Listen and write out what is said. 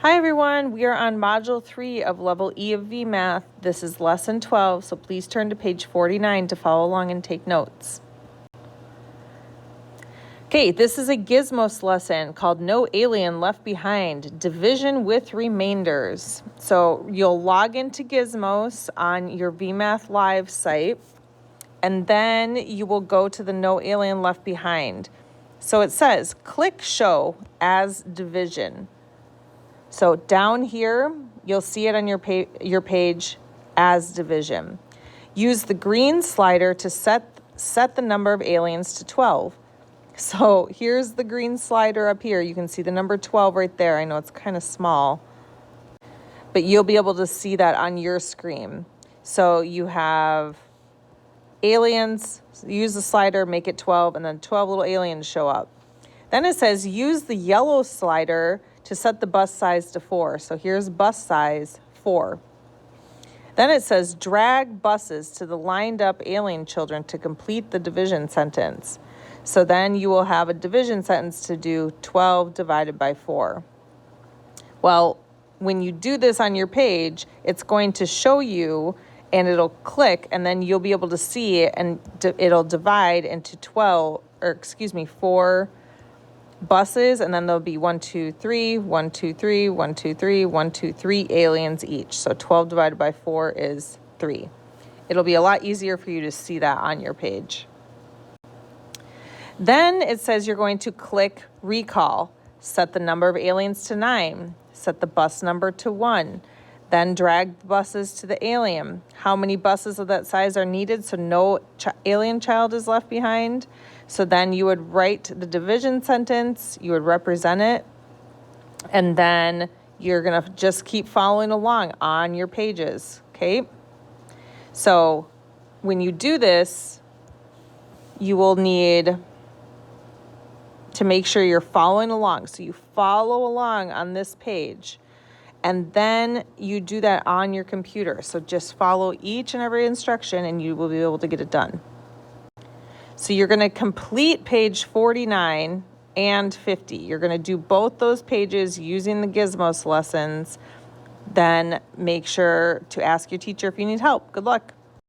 Hi everyone, we are on Module 3 of Level E of VMath. This is Lesson 12, so please turn to page 49 to follow along and take notes. Okay, this is a Gizmos lesson called No Alien Left Behind, Division with Remainders. So you'll log into Gizmos on your VMath Live site, and then you will go to the No Alien Left Behind. So it says, click Show as Division. So down here, you'll see it on your page as division. Use the green slider to set the number of aliens to 12. So here's the green slider up here. You can see the number 12 right there. I know it's kind of small, but you'll be able to see that on your screen. So you have aliens, use the slider, make it 12, and then 12 little aliens show up. Then it says use the yellow slider to set the bus size to 4. So here's bus size 4. Then it says drag buses to the lined up alien children to complete the division sentence. So then you will have a division sentence to do 12 divided by 4. Well, when you do this on your page, it's going to show you and it'll click and then you'll be able to see it and it'll divide into 4 buses, and then there'll be 1, 2, 3, 1, 2, 3, 1, 2, 3, 1, 2, 3 aliens each. So 12 divided by 4 is 3. It'll be a lot easier for you to see that on your page. Then it says you're going to click Recall. Set the number of aliens to 9. Set the bus number to 1. Then drag the buses to the alien. How many buses of that size are needed so no alien child is left behind? So then you would write the division sentence, you would represent it, and then you're going to just keep following along on your pages, okay? So when you do this, you will need to make sure you're following along. So you follow along on this page, and then you do that on your computer. So just follow each and every instruction, and you will be able to get it done. So you're going to complete page 49 and 50. You're going to do both those pages using the Gizmos lessons. Then make sure to ask your teacher if you need help. Good luck.